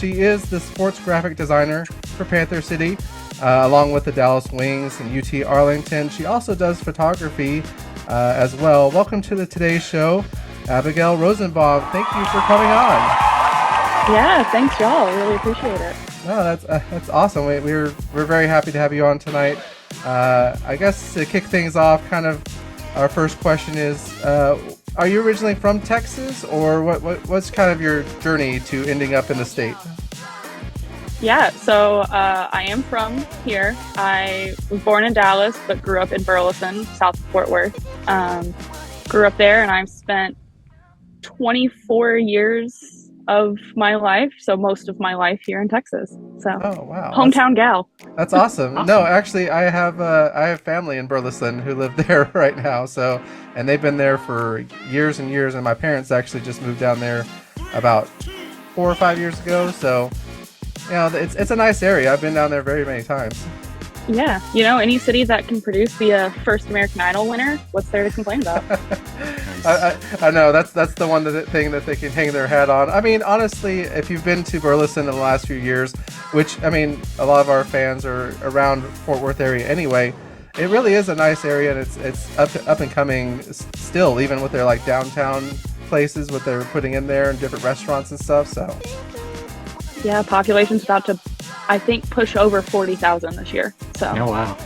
she is the sports graphic designer for Panther City, along with the Dallas Wings and UT Arlington. She also does photography as well. Welcome to the Today Show, Abigail Rosenbaum. Thank you for coming on. Yeah, thanks, y'all. I really appreciate it. No, that's awesome. We're very happy to have you on tonight. I guess to kick things off, kind of our first question is, are you originally from Texas, or what's kind of your journey to ending up in the state? Yeah, so I am from here. I was born in Dallas, but grew up in Burleson, south of Fort Worth. Grew up there, and I've spent 24 years of my life, so most of my life here in Texas. So, oh wow, hometown gal. That's awesome. No, actually, I have family in Burleson who live there right now. So, and they've been there for years and years. And my parents actually just moved down there about 4 or 5 years ago. So, you know, it's a nice area. I've been down there very many times. Yeah, you know, any city that can produce the first American Idol winner, what's there to complain about? I know that's the one thing that they can hang their hat on. I mean, honestly, if you've been to Burleson in the last few years, which I mean, a lot of our fans are around Fort Worth area anyway, it really is a nice area, and it's up and coming still, even with their like downtown places, what they're putting in there and different restaurants and stuff. So yeah, population's about to, I think, push over 40,000 this year. So oh wow,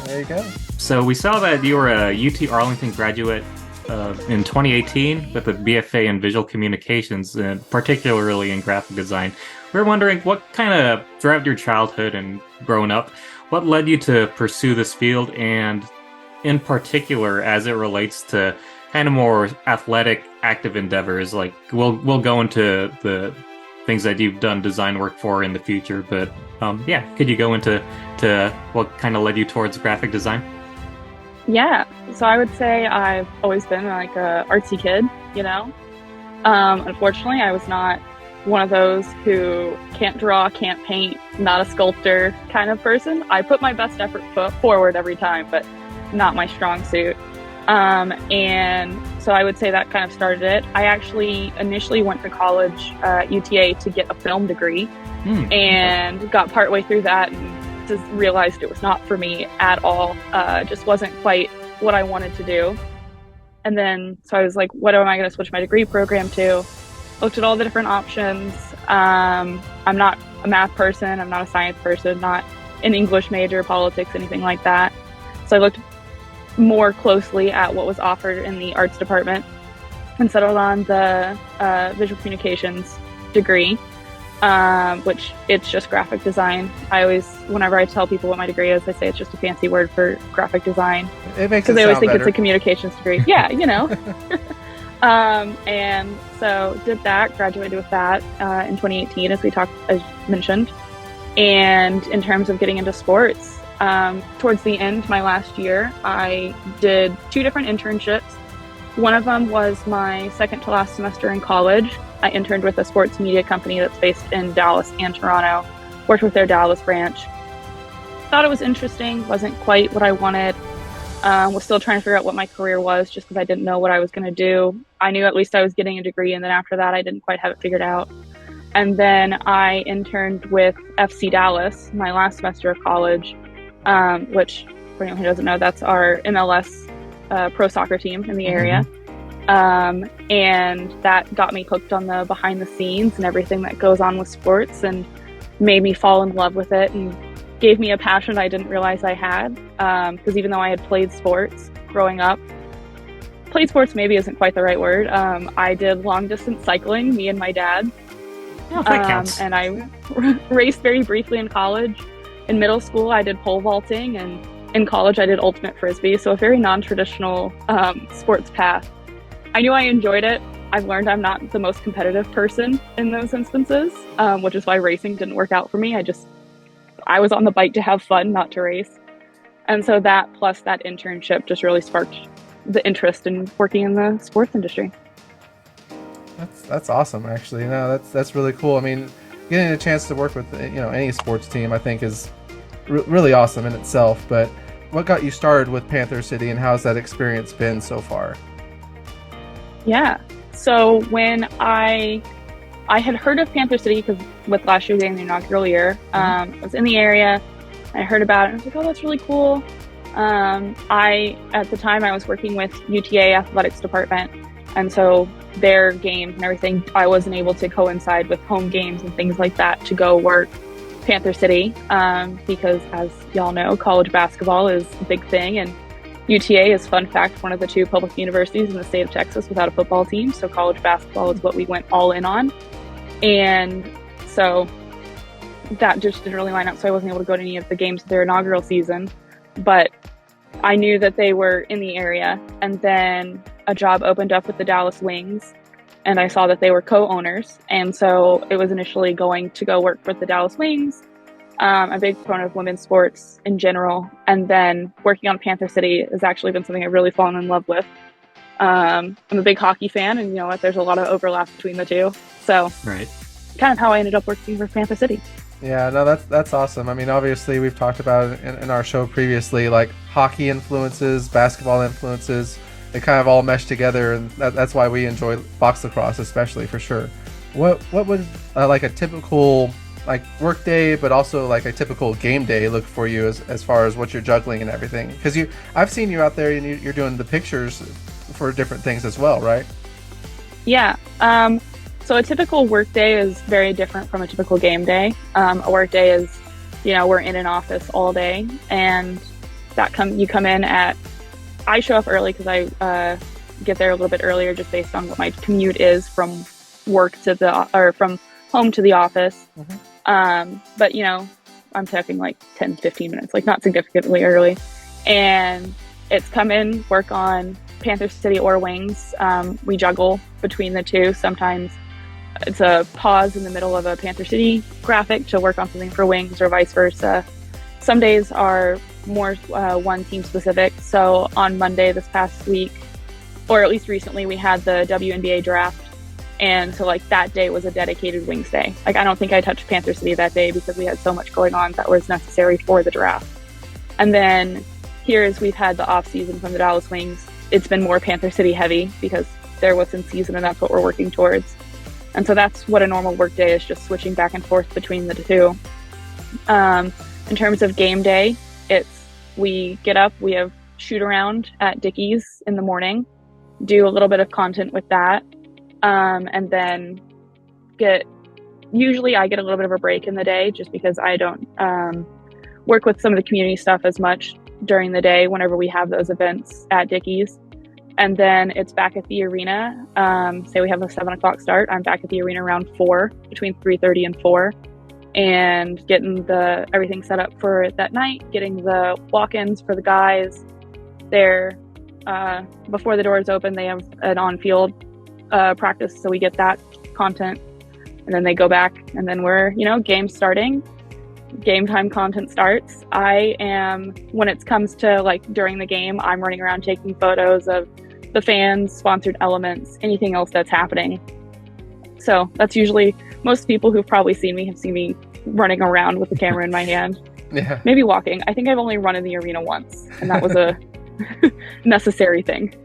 there you go. So we saw that you were a UT Arlington graduate in 2018 with a BFA in visual communications, and particularly in graphic design. We're wondering what kind of throughout your childhood and growing up, what led you to pursue this field, and in particular as it relates to kind of more athletic, active endeavors. Like we'll go into the things that you've done design work for in the future, but yeah, could you go into what kind of led you towards graphic design? Yeah, so I would say I've always been like a artsy kid, you know. Unfortunately, I was not one of those who can't draw, can't paint, not a sculptor kind of person. I put my best effort forward every time, but not my strong suit. And so I would say that kind of started it. I actually initially went to college at UTA to get a film degree, and got partway through that and just realized it was not for me at all. Just wasn't quite what I wanted to do. And then, so I was like, what am I going to switch my degree program to? Looked at all the different options. I'm not a math person. I'm not a science person, not an English major, politics, anything like that. So I looked more closely at what was offered in the arts department and settled on the visual communications degree. Which it's just graphic design. I always, whenever I tell people what my degree is, I say it's just a fancy word for graphic design. It makes it because they always sound think better. it's a communications degree. Yeah, you know. And so did that, graduated with that in 2018, as mentioned. And in terms of getting into sports, towards the end, my last year, I did 2 different internships. One of them was my second to last semester in college. I interned with a sports media company that's based in Dallas and Toronto, worked with their Dallas branch. Thought it was interesting, wasn't quite what I wanted. Was still trying to figure out what my career was, just because I didn't know what I was going to do. I knew at least I was getting a degree, and then after that I didn't quite have it figured out. And then I interned with FC Dallas my last semester of college, which, for anyone who doesn't know, that's our MLS pro soccer team in the area. And that got me hooked on the behind the scenes and everything that goes on with sports, and made me fall in love with it, and gave me a passion I didn't realize I had. Because even though I had played sports growing up, played sports maybe isn't quite the right word. I did long distance cycling, me and my dad. Oh, that counts. And I raced very briefly in college. In middle school, I did pole vaulting, and in college, I did ultimate frisbee. So a very non-traditional sports path. I knew I enjoyed it. I've learned I'm not the most competitive person in those instances, which is why racing didn't work out for me. I was on the bike to have fun, not to race. And so that plus that internship just really sparked the interest in working in the sports industry. That's awesome, actually. No, that's really cool. I mean, getting a chance to work with any sports team, I think, is really awesome in itself. But what got you started with Panther City, and how's that experience been so far? Yeah. So when I I had heard of Panther City because with last year being the inaugural year, I was in the area. I heard about it. And I was like, oh, that's really cool. At the time, I was working with UTA athletics department. And so their games and everything, I wasn't able to coincide with home games and things like that to go work Panther City because, as y'all know, college basketball is a big thing. And UTA is, fun fact, one of the 2 public universities in the state of Texas without a football team. So college basketball is what we went all in on. And so that just didn't really line up. So I wasn't able to go to any of the games of their inaugural season. But I knew that they were in the area. And then a job opened up with the Dallas Wings. And I saw that they were co-owners. And so it was initially going to go work with the Dallas Wings. I'm a big proponent of women's sports in general. And then working on Panther City has actually been something I've really fallen in love with. I'm a big hockey fan, and you know what? There's a lot of overlap between the two. So right. Kind of how I ended up working for Panther City. Yeah, no, that's awesome. I mean, obviously, we've talked about it in our show previously, like hockey influences, basketball influences. They kind of all mesh together, and that's why we enjoy box lacrosse, especially, for sure. What would like a typical like work day, but also like a typical game day look for you as far as what you're juggling and everything? Because I've seen you out there and you're doing the pictures for different things as well, right? Yeah. So a typical work day is very different from a typical game day. A work day is, we're in an office all day, and you come in at. I show up early because I get there a little bit earlier, just based on what my commute is from work from home to the office. Mm-hmm. But I'm talking like 10, 15 minutes, like not significantly early. And it's come in, work on Panther City or Wings. We juggle between the two. Sometimes it's a pause in the middle of a Panther City graphic to work on something for Wings, or vice versa. Some days are more one team specific. So on Monday this past week, or at least recently, we had the WNBA draft. And so like that day was a dedicated Wings day. Like I don't think I touched Panther City that day because we had so much going on that was necessary for the draft. And then here, as we've had the off season from the Dallas Wings, it's been more Panther City heavy because they're what's in season and that's what we're working towards. And so that's what a normal work day is, just switching back and forth between the two. In terms of game day, we get up, we have shoot around at Dickey's in the morning, do a little bit of content with that, and then usually I get a little bit of a break in the day just because I don't work with some of the community stuff as much during the day whenever we have those events at Dickey's. And then it's back at the arena. Say we have a 7 o'clock start. I'm back at the arena around 4, between 3:30 and 4, and getting everything set up for that night, getting the walk-ins for the guys. Before the doors open, they have an on-field practice, so we get that content. And then they go back, and then we're, game starting. Game time content starts. When it comes to like during the game, I'm running around taking photos of the fans, sponsored elements, anything else that's happening. So that's usually, most people who've probably seen me have seen me running around with the camera in my hand. Yeah. Maybe walking. I think I've only run in the arena once, and that was a necessary thing.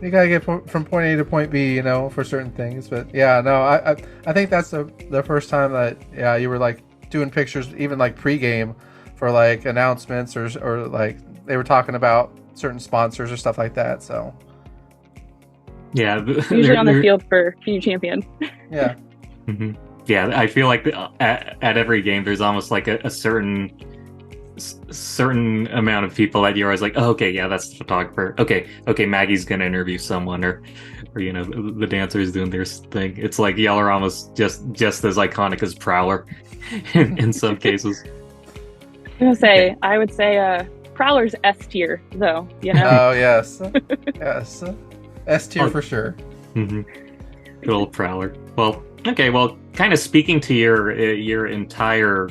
You gotta get from point A to point B, for certain things. But yeah, no, I think that's the first time that you were like doing pictures, even like pre-game, for like announcements or like they were talking about certain sponsors or stuff like that. So yeah, usually on the field for Q champion. Yeah. Mm-hmm. Yeah, I feel like at every game there's almost like a certain amount of people that you're always like, oh, okay, yeah, that's the photographer. Okay, Maggie's gonna interview someone, or the dancer is doing their thing. It's like y'all are almost just as iconic as Prowler in some cases. I would say Prowler's S tier though. Oh yes, yes, S tier for sure. Mm-hmm. Good old Prowler. Well, okay. Well, kind of speaking to your entire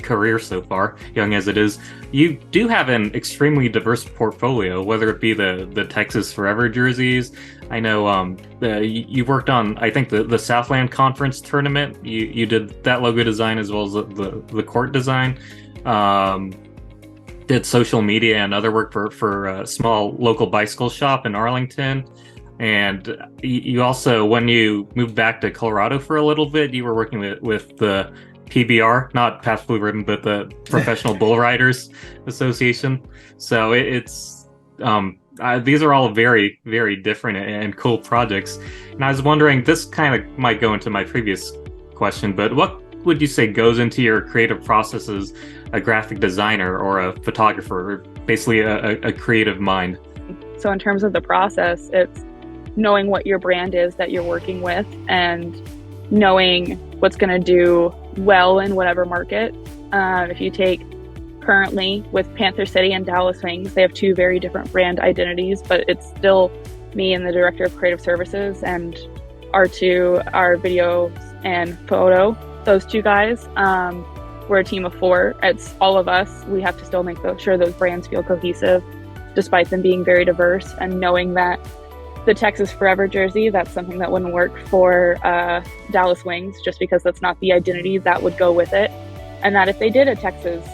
career so far, young as it is, you do have an extremely diverse portfolio, whether it be the Texas Forever jerseys. I know you worked on, I think, the Southland Conference tournament. You did that logo design as well as the court design. Did social media and other work for a small local bicycle shop in Arlington. And you also, when you moved back to Colorado for a little bit, you were working with the PBR, not Past Blue Ribbon, but the Professional Bull Riders Association. So these are all very, very different and cool projects. And I was wondering, this kind of might go into my previous question, but what would you say goes into your creative process as a graphic designer or a photographer, or basically a creative mind? So in terms of the process, it's knowing what your brand is that you're working with and knowing what's going to do well in whatever market. If you take currently with PantherCity and Dallas Wings, they have two very different brand identities, but it's still me and the director of creative services and our video and photo. Those two guys, we're a team of 4. It's all of us. We have to still make sure those brands feel cohesive, despite them being very diverse, and knowing that the Texas Forever jersey, that's something that wouldn't work for Dallas Wings, just because that's not the identity that would go with it. And that if they did a Texas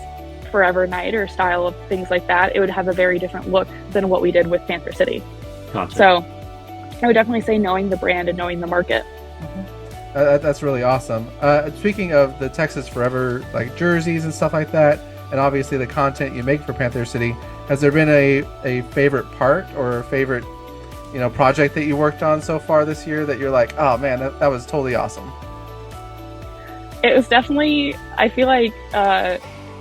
Forever night or style of things like that, it would have a very different look than what we did with PantherCity. Gotcha. So I would definitely say knowing the brand and knowing the market. Mm-hmm. That's really awesome. Speaking of the Texas Forever like jerseys and stuff like that, and obviously the content you make for PantherCity, has there been a favorite part or a favorite project that you worked on so far this year that you're like, oh man, that was totally awesome? It was definitely, I feel like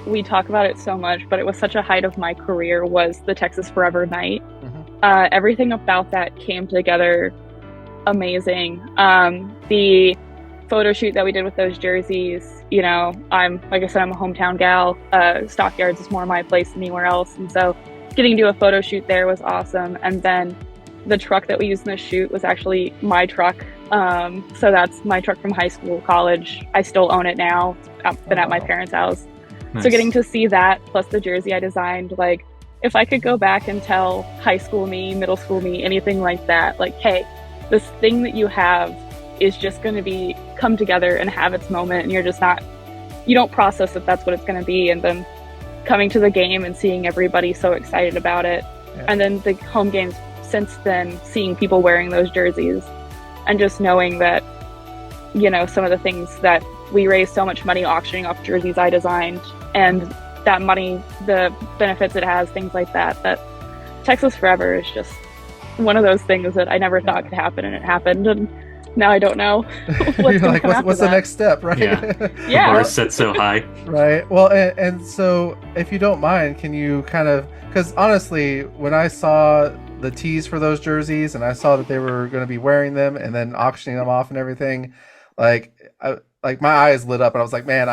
we talk about it so much, but it was such a height of my career was the Texas Forever night. Mm-hmm. Everything about that came together amazing. The photo shoot that we did with those jerseys, like I said, I'm a hometown gal. Stockyards is more my place than anywhere else. And so getting to do a photo shoot there was awesome. And then the truck that we used in the shoot was actually my truck. So that's my truck from high school, college. I still own it now. I've been at my parents' house. Nice. So getting to see that, plus the jersey I designed, like if I could go back and tell high school me, middle school me, anything like that, like, hey, this thing that you have is just going to come together and have its moment, and you don't process that that's what it's going to be. And then coming to the game and seeing everybody so excited about it. Yeah. And then the home games since then, seeing people wearing those jerseys and just knowing that, some of the things that we raised so much money auctioning off jerseys I designed, and that money, the benefits it has, things like that Texas Forever is just one of those things that I never thought could happen, and it happened. And now I don't know what's the next step, right? Yeah. The bar set so high. Right. Well, and so if you don't mind, can you kind of, because honestly, when I saw the tees for those jerseys and I saw that they were going to be wearing them and then auctioning them off and everything, like my eyes lit up, and I was like, man,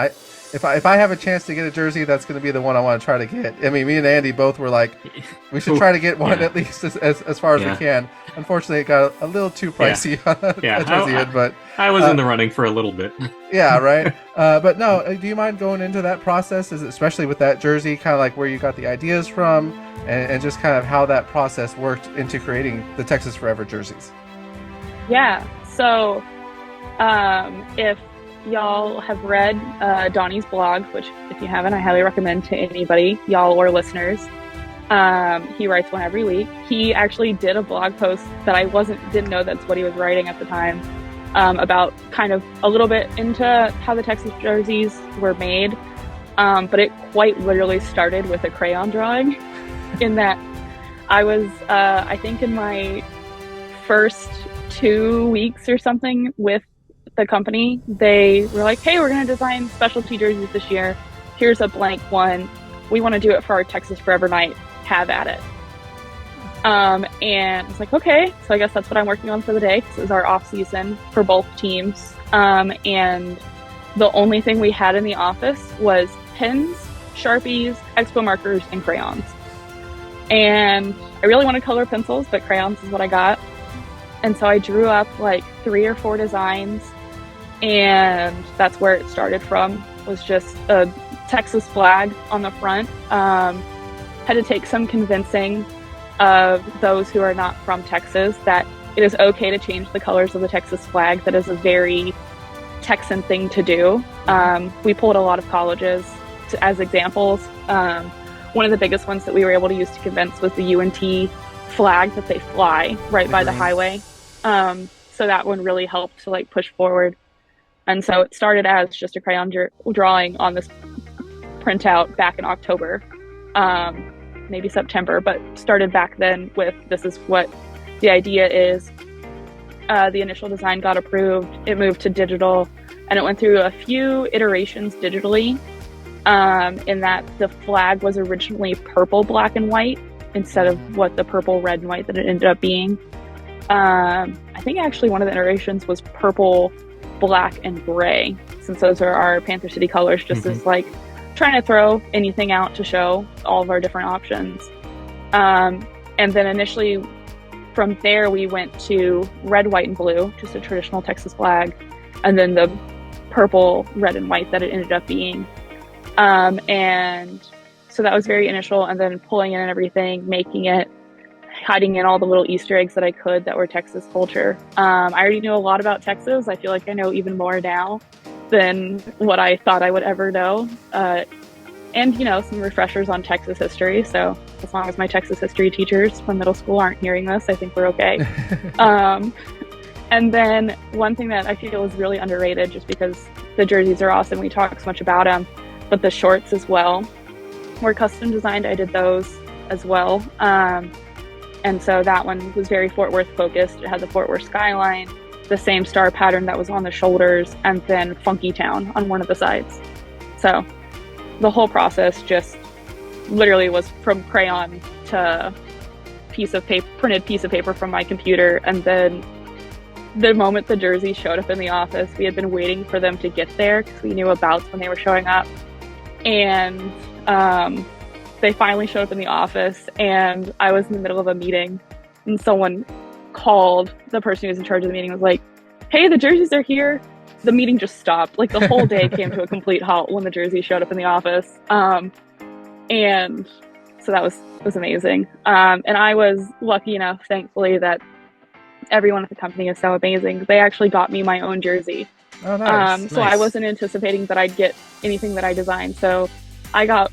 if I have a chance to get a jersey, that's going to be the one I want to try to get. I mean, me and Andy both were like, we should try to get one at least as far as we can. Unfortunately, it got a little too pricey. But I was in the running for a little bit. Yeah, right. But no, do you mind going into that process, especially with that jersey, kind of like where you got the ideas from, and just kind of how that process worked into creating the Texas Forever jerseys? Yeah. So if y'all have read Donnie's blog, which if you haven't, I highly recommend to anybody, y'all or listeners. He writes one every week. He actually did a blog post that I didn't know that's what he was writing at the time, about kind of a little bit into how the Texas jerseys were made. But it quite literally started with a crayon drawing, in that I was, I think in my first 2 weeks or something with the company, they were like, hey, we're going to design specialty jerseys this year. Here's a blank one. We want to do it for our Texas Forever night. Have at it. And I was like, okay. So I guess that's what I'm working on for the day, because it was our off season for both teams. And the only thing we had in the office was pens, Sharpies, Expo markers, and crayons. And I really wanted color pencils, but crayons is what I got. And so I drew up like 3 or 4 designs, and that's where it started from, was just a Texas flag on the front. Had to take some convincing of those who are not from Texas that it is okay to change the colors of the Texas flag. That is a very Texan thing to do. We pulled a lot of colleges as examples. One of the biggest ones that we were able to use to convince was the UNT flag that they fly right by the highway. So that one really helped to like push forward. And so it started as just a crayon drawing on this printout back in October, maybe September, but started back then with this is what the idea is. The initial design got approved, it moved to digital, and it went through a few iterations digitally, in that the flag was originally purple, black, and white instead of what the purple, red, and white that it ended up being. I think actually one of the iterations was purple, black, and gray, since those are our Panther City colors, just as like trying to throw anything out to show all of our different options. And then initially from there we went to red, white, and blue, just a traditional Texas flag, and then the purple, red, and white that it ended up being. And so that was very initial, and then pulling in everything, making it, hiding in all the little Easter eggs that I could that were Texas culture. I already knew a lot about Texas. I feel like I know even more now than what I thought I would ever know. And, you know, some refreshers on Texas history. So as long as my Texas history teachers from middle school aren't hearing this, I think we're okay. And then one thing that I feel is really underrated, just because the jerseys are awesome, we talk so much about them, but the shorts as well were custom designed. I did those as well. And so that one was very Fort Worth focused. It had the Fort Worth skyline, the same star pattern that was on the shoulders, and then Funky Town on one of the sides. So the whole process just literally was from crayon to piece of paper, printed piece of paper from my computer. And then the moment the jersey showed up in the office, we had been waiting for them to get there because we knew about when they were showing up. And they finally showed up in the office, and I was in the middle of a meeting, and someone called the person who was in charge of the meeting, was like, "Hey, the jerseys are here." The meeting just stopped. Like the whole day came to a complete halt when the jersey showed up in the office. And so that was amazing. And I was lucky enough, thankfully, that everyone at the company is so amazing. They actually got me my own jersey. Oh, nice. So I wasn't anticipating that I'd get anything that I designed. So I got,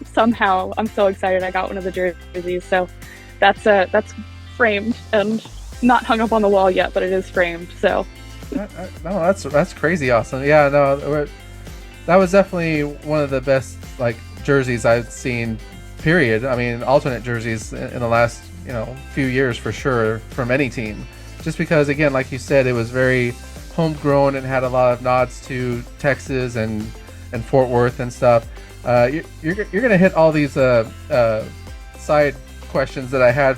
somehow, I'm so excited I got one of the jerseys. So that's framed and not hung up on the wall yet, but it is framed. So no, that's crazy awesome. Yeah, no, that was definitely one of the best like jerseys I've seen. Period. I mean, alternate jerseys in the last few years for sure from any team. Just because, again, like you said, it was very homegrown and had a lot of nods to Texas and Fort Worth and stuff. You're gonna hit all these side questions that I had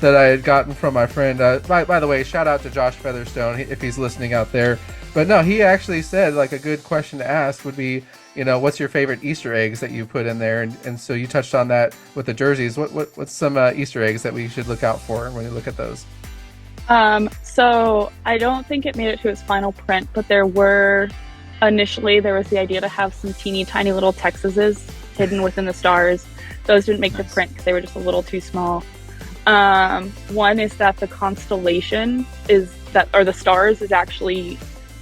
that I had gotten from my friend. By the way, shout out to Josh Featherstone if he's listening out there. But no, he actually said like a good question to ask would be, what's your favorite Easter eggs that you put in there? And so you touched on that with the jerseys. What's some Easter eggs that we should look out for when we look at those? So I don't think it made it to its final print, but there was the idea to have some teeny tiny little Texases hidden within the stars. Those didn't make the print because they were just a little too small. One is that the constellation or the stars is actually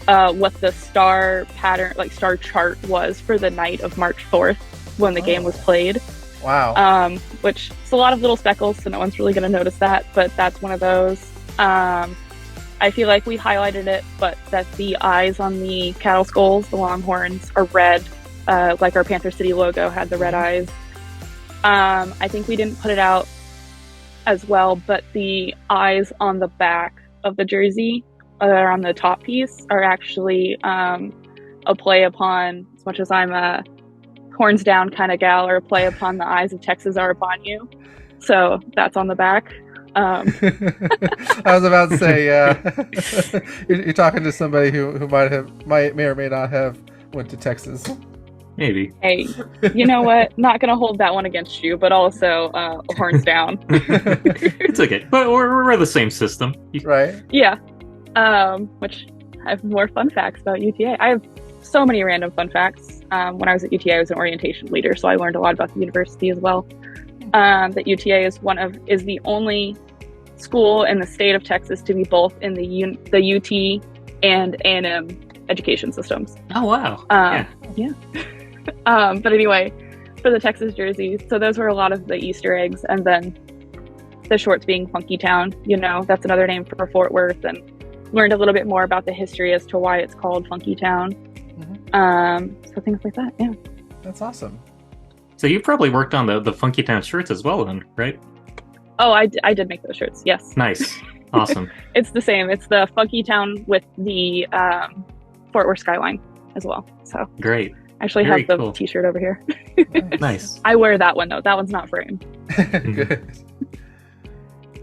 what the star pattern, like star chart, was for the night of March 4th when the game was played. Wow. Which is a lot of little speckles, so no one's really going to notice that, but that's one of those. I feel like we highlighted it, but that the eyes on the cattle skulls, the longhorns, are red, like our Panther City logo had the red eyes. I think we didn't put it out as well, but the eyes on the back of the jersey that are on the top piece are actually a play upon, as much as I'm a horns down kind of gal, or a play upon the eyes of Texas are upon you. So that's on the back. I was about to say, yeah. You're talking to somebody who may or may not have went to Texas. Maybe. Hey, you know what? Not gonna hold that one against you, but also horns down. It's okay, but we're the same system, right? Yeah. Which I have more fun facts about UTA. I have so many random fun facts. When I was at UTA, I was an orientation leader, so I learned a lot about the university as well. That UTA is the only school in the state of Texas to be both in the UT and A&M education systems. Oh wow! Yeah. But anyway, for the Texas jerseys, so those were a lot of the Easter eggs, and then the shorts being Funky Town, that's another name for Fort Worth, and learned a little bit more about the history as to why it's called Funky Town. So things like that. Yeah. That's awesome. So you probably worked on the Funky Town shirts as well then, right? Oh, I did make those shirts. Yes. Nice. Awesome. It's the same. It's the Funky Town with the Fort Worth skyline as well. So great. I actually Very have the cool. t-shirt over here. Nice. I wear that one though. That one's not framed. Good.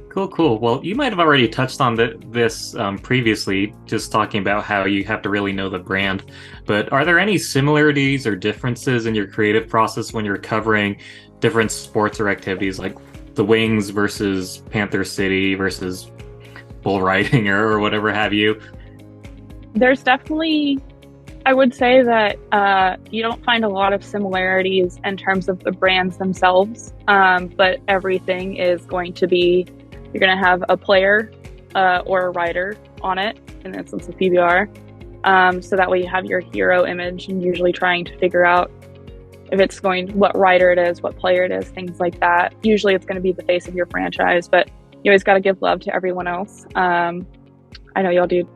Cool. Well, you might have already touched on this previously, just talking about how you have to really know the brand. But are there any similarities or differences in your creative process when you're covering different sports or activities, like the Wings versus Panther City versus bull riding or whatever have you? There's definitely, I would say that you don't find a lot of similarities in terms of the brands themselves, but everything is going to be, you're going to have a player or a rider on it, in the instance of PBR. So that way you have your hero image, and usually trying to figure out if it's what rider it is, what player it is, things like that. Usually it's going to be the face of your franchise, but you always got to give love to everyone else. I know y'all do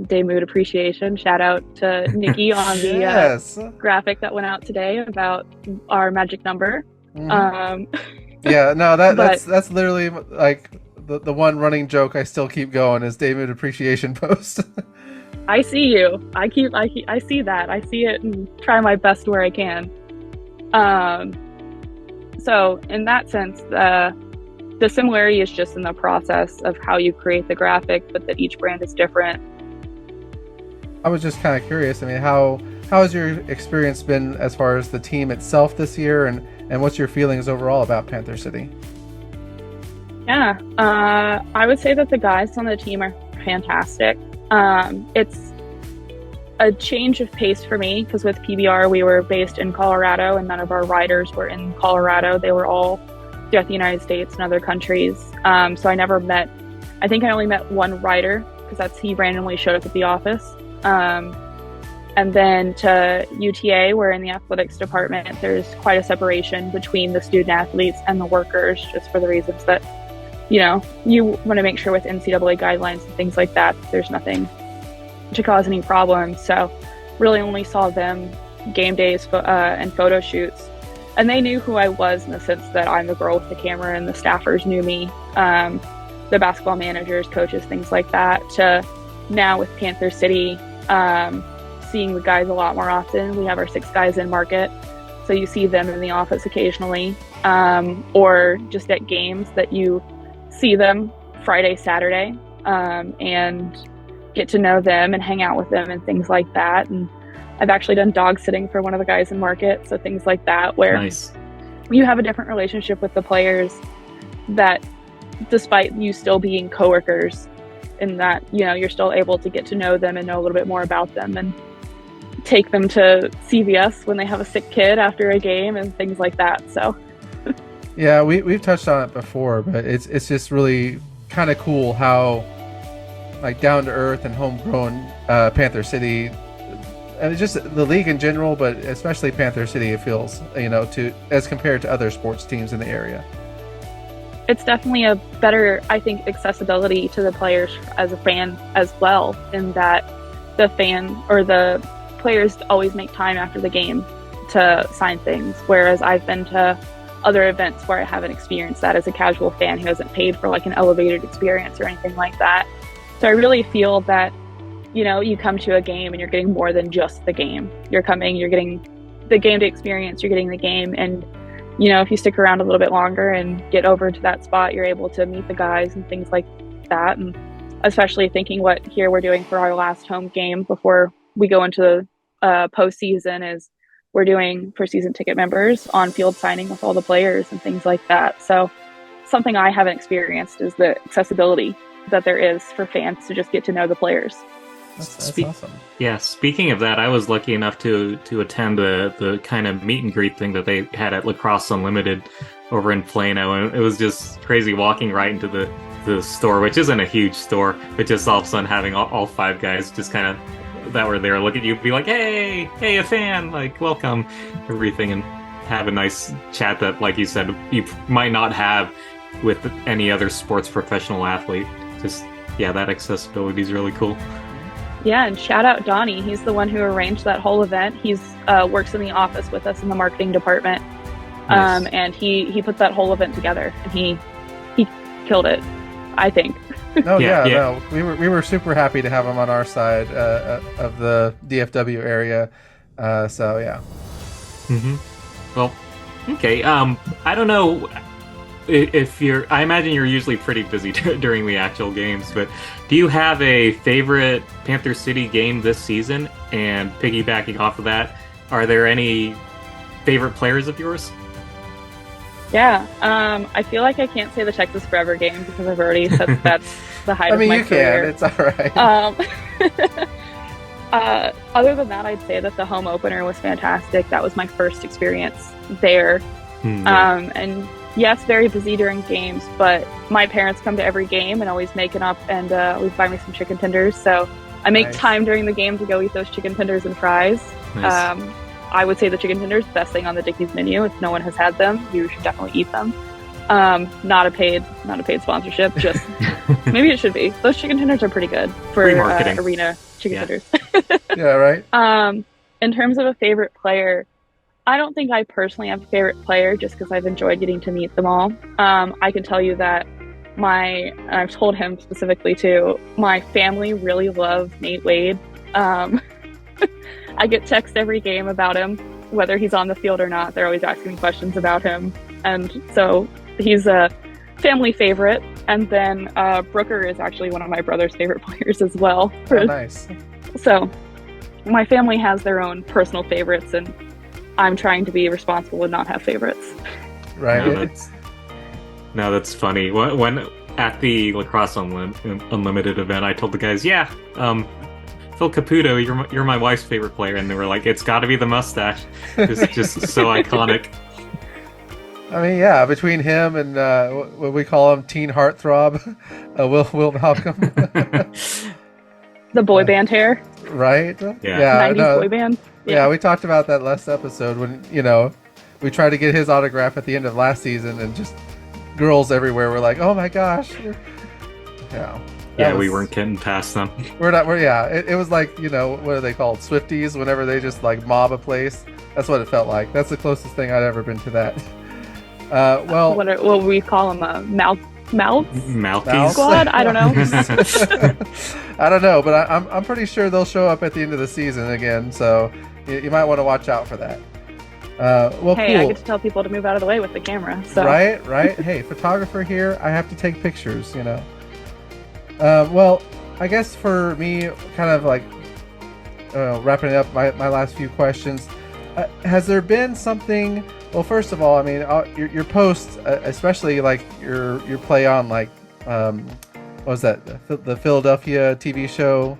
Day Mood Appreciation. Shout out to Nikki on the Yes. graphic that went out today about our magic number. Yeah, no, that's literally like the one running joke I still keep going is Day Mood Appreciation post. I see you. I see that. I see it and try my best where I can. So in that sense, the similarity is just in the process of how you create the graphic, but that each brand is different. I was just kind of curious. I mean, how has your experience been as far as the team itself this year, and what's your feelings overall about Panther City? Yeah, I would say that the guys on the team are fantastic. It's a change of pace for me because with PBR we were based in Colorado and none of our riders were in Colorado. They were all throughout the United States and other countries. So I only met one rider because he randomly showed up at the office. And then to UTA, where in the athletics department, there's quite a separation between the student athletes and the workers, just for the reasons that, you want to make sure with NCAA guidelines and things like that, there's nothing to cause any problems. So really only saw them game days and photo shoots. And they knew who I was in the sense that I'm the girl with the camera, and the staffers knew me, the basketball managers, coaches, things like that. To now with Panther City, seeing the guys a lot more often. We have our 6 guys in market, so you see them in the office occasionally, or just at games that you see them Friday, Saturday, and get to know them and hang out with them and things like that. And I've actually done dog sitting for one of the guys in market, so things like that, where Nice. You have a different relationship with the players, that despite you still being coworkers, in that you're still able to get to know them and know a little bit more about them, and take them to CVS when they have a sick kid after a game and things like that. So Yeah, we've touched on it before, but it's just really kind of cool how like down to earth and homegrown Panther City, and it's just the league in general, but especially Panther City, it feels as compared to other sports teams in the area. it's definitely a better, I think, accessibility to the players as a fan as well, in that the fan or the players always make time after the game to sign things, whereas I've been to other events where I haven't experienced that as a casual fan who hasn't paid for like an elevated experience or anything like that. So I really feel that, you come to a game and you're getting more than just the game. You're getting the game day experience, you're getting the game, and if you stick around a little bit longer and get over to that spot, you're able to meet the guys and things like that. And especially thinking what here we're doing for our last home game before we go into the postseason is we're doing for season ticket members on field signing with all the players and things like that. So something I haven't experienced is the accessibility that there is for fans to just get to know the players. That's awesome. Yeah, speaking of that, I was lucky enough to attend the kind of meet and greet thing that they had at Lacrosse Unlimited over in Plano, and it was just crazy walking right into the store, which isn't a huge store, but just all of a sudden having all 5 guys just kind of that were there look at you and be like, hey, a fan, like, welcome, everything, and have a nice chat that, like you said, you might not have with any other sports professional athlete. Just, yeah, that accessibility is really cool. Yeah, and shout out Donnie. He's the one who arranged that whole event. He's works in the office with us in the marketing department. Nice. And he put that whole event together, and he killed it, I think. No, no, we were super happy to have him on our side of the DFW area. So yeah. Mm-hmm. Well, okay. I don't know if I imagine you're usually pretty busy during the actual games, but do you have a favorite Panther City game this season? And piggybacking off of that, are there any favorite players of yours? Yeah, I feel like I can't say the Texas Forever game because I've already said that's the height of my you career. It's all right. Other than that, I'd say that the home opener was fantastic. That was my first experience there. And yes, very busy during games, but my parents come to every game and always make it up and always buy me some chicken tenders. So I make time during the game to go eat those chicken tenders and fries. Nice. I would say the chicken tenders, best thing on the Dickies menu. If no one has had them, you should definitely eat them. Not a paid sponsorship. Just maybe it should be. Those chicken tenders are pretty good for arena chicken tenders. Yeah, right. In terms of a favorite player, I don't think I personally have a favorite player just because I've enjoyed getting to meet them all. I can tell you that I've told him specifically too, my family really loves Nate Wade. I get texts every game about him, whether he's on the field or not. They're always asking me questions about him. And so he's a family favorite. And then Brooker is actually one of my brother's favorite players as well. Nice. So my family has their own personal favorites, and I'm trying to be responsible and not have favorites. Right. No, that's funny. When at the Lacrosse Unlimited event, I told the guys, Phil Caputo, you're my wife's favorite player, and they were like, it's got to be the mustache. It's just so iconic. I mean, yeah, between him and what we call him, teen heartthrob, Will Malcolm. The boy band hair. Right? Yeah. 90s boy band. Yeah, we talked about that last episode when, we tried to get his autograph at the end of last season, and just girls everywhere were like, oh my gosh. Yeah, we weren't getting past them. It was like, what are they called? Swifties, whenever they just like mob a place. That's what it felt like. That's the closest thing I'd ever been to that. What we call them, Mouthy Squad? I don't know. I don't know, but I'm pretty sure they'll show up at the end of the season again, so you might want to watch out for that. Hey, cool. I get to tell people to move out of the way with the camera. So. Right. Hey, photographer here, I have to take pictures, Well, I guess for me, kind of like wrapping up my last few questions, has there been something? Well, first of all, I mean, your posts, especially like your play on like what was that, the Philadelphia TV show?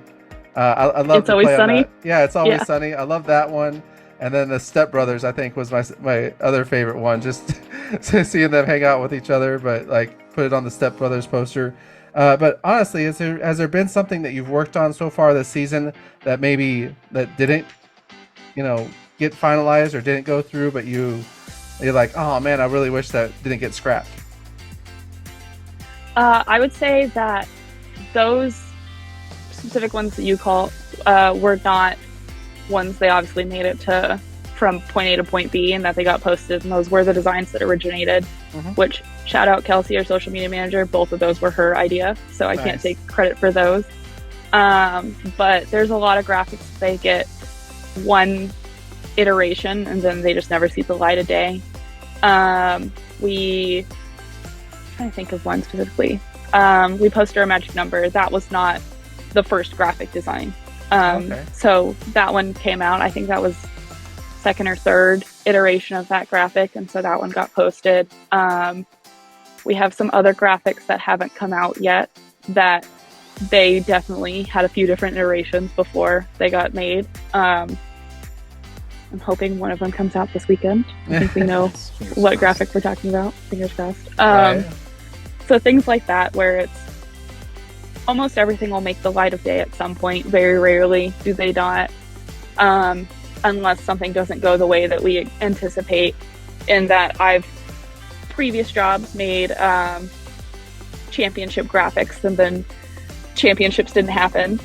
I love. It's Always Sunny. Yeah, It's Always Sunny. I love that one. And then the Step Brothers, I think, was my other favorite one. Just seeing them hang out with each other, but like put it on the Step Brothers poster. But honestly, has there been something that you've worked on so far this season that didn't, get finalized or didn't go through, but you're like, oh man, I really wish that didn't get scrapped? I would say that those specific ones that you call were not ones they obviously made it to from point A to point B, and that they got posted, and those were the designs that originated, which shout out Kelsey, our social media manager. Both of those were her idea, so I can't take credit for those. But there's a lot of graphics they get one iteration and then they just never see the light of day. I'm trying to think of one specifically. We posted our magic number. That was not the first graphic design. So that one came out. I think that was second or third iteration of that graphic, and so that one got posted. We have some other graphics that haven't come out yet that they definitely had a few different iterations before they got made. I'm hoping one of them comes out this weekend. I think we know what graphic we're talking about. Fingers crossed. So things like that, where it's almost everything will make the light of day at some point. Very rarely do they not, unless something doesn't go the way that we anticipate. In that I've previous jobs made championship graphics, and then championships didn't happen.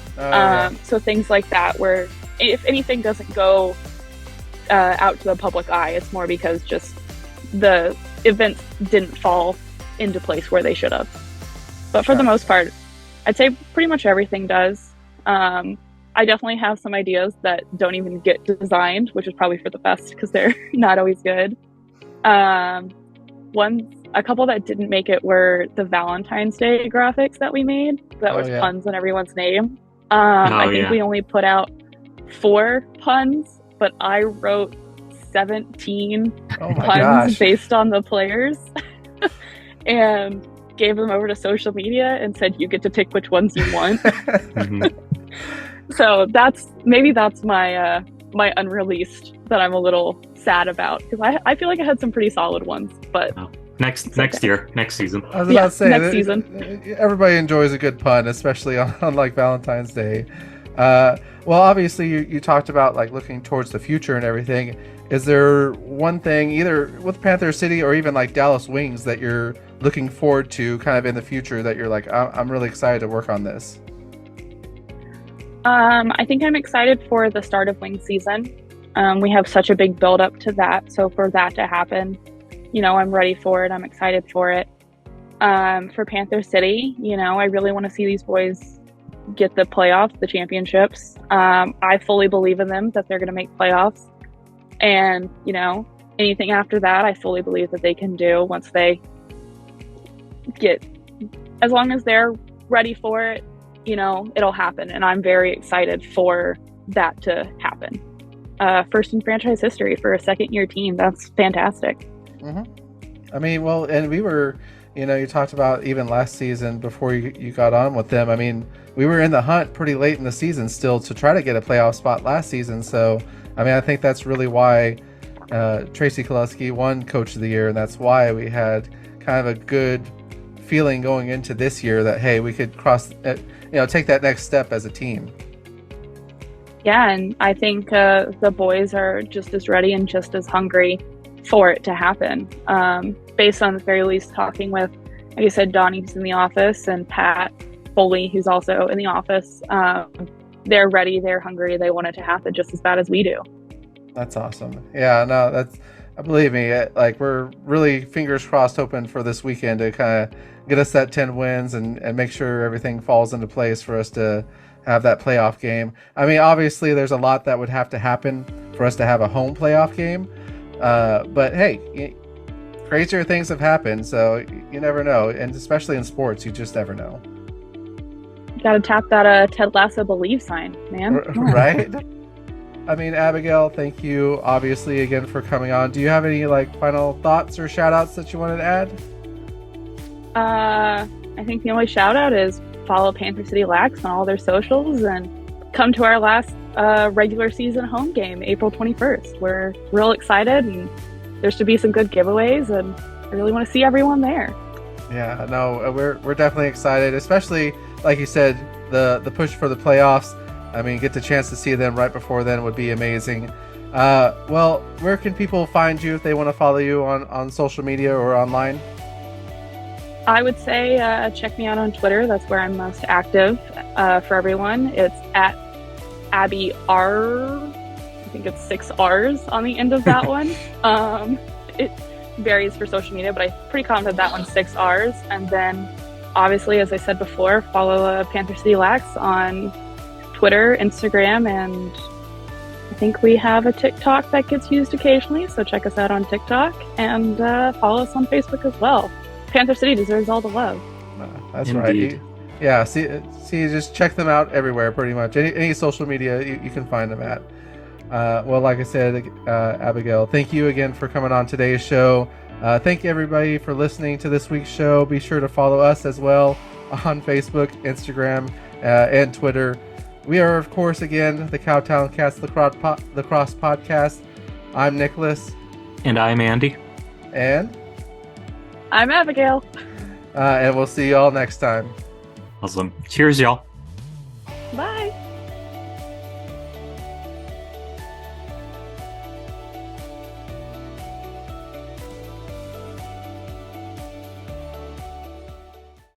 So things like that, where if anything doesn't go out to the public eye, it's more because just the events didn't fall into place where they should have. But for the most part, I'd say pretty much everything does. I definitely have some ideas that don't even get designed, which is probably for the best because they're not always good. A couple that didn't make it were the Valentine's Day graphics that we made. That was puns in everyone's name. I think we only put out 4 puns, but I wrote 17 puns based on the players and gave them over to social media and said, you get to pick which ones you want. So that's my my unreleased that I'm a little sad about, because I feel like I had some pretty solid ones, but next season. I was about to say, next season. Everybody enjoys a good pun, especially on like Valentine's Day. Well, obviously you talked about like looking towards the future and everything. Is there one thing, either with Panther City or even like Dallas Wings, that you're looking forward to kind of in the future that you're like, I'm really excited to work on this? I think I'm excited for the start of wing season. We have such a big build up to that. So for that to happen, I'm ready for it. I'm excited for it. For Panther City, I really want to see these boys get the playoffs, the championships. I fully believe in them that they're going to make playoffs. And, anything after that, I fully believe that they can do once they as long as they're ready for it, it'll happen. And I'm very excited for that to happen. First in franchise history for a second-year team. That's fantastic. I mean, well, and we were, you talked about even last season before you got on with them. I mean, we were in the hunt pretty late in the season still to try to get a playoff spot last season. So, I mean, I think that's really why Tracy Kolesky won Coach of the Year, and that's why we had kind of a good feeling going into this year that, hey, we could take that next step as a team. Yeah, and I think the boys are just as ready and just as hungry for it to happen. Based on the very least talking with, like I said, Donnie, who's in the office, and Pat Foley, who's also in the office, they're ready, they're hungry, they want it to happen just as bad as we do. That's awesome. Yeah, no, believe me, like we're really fingers crossed hoping for this weekend to kind of get us that 10 wins and make sure everything falls into place for us to have that playoff game. I mean, obviously there's a lot that would have to happen for us to have a home playoff game. But hey, crazier things have happened, so you never know. And especially in sports, you just never know. You gotta tap that Ted Lasso believe sign, man. Right? I mean, Abigail, thank you obviously again for coming on. Do you have any like final thoughts or shout outs that you wanted to add? I think the only shout out is follow Panther City Lax on all their socials and come to our last regular season home game, April 21st. We're real excited, and there should be some good giveaways, and I really want to see everyone there. Yeah, no, we're definitely excited, especially like you said, the push for the playoffs. I mean, get the chance to see them right before then would be amazing. Well, where can people find you if they want to follow you on social media or online? I would say check me out on Twitter. That's where I'm most active for everyone. It's at Abby R. I think it's 6 R's on the end of that one. It varies for social media, but I'm pretty confident that one's 6 R's. And then, obviously, as I said before, follow Panther City Lax on Twitter, Instagram, and I think we have a TikTok that gets used occasionally, so check us out on TikTok, and follow us on Facebook as well. Panther City deserves all the love. That's Indeed. Right. Yeah, see, just check them out everywhere, pretty much. Any social media you can find them at. Well, like I said, Abigail, thank you again for coming on today's show. Thank you, everybody, for listening to this week's show. Be sure to follow us as well on Facebook, Instagram, and Twitter. We are, of course, again, the Cowtown Cats Lacrosse Podcast. I'm Nicholas. And I'm Andy. And I'm Abigail. And we'll see you all next time. Awesome. Cheers, y'all.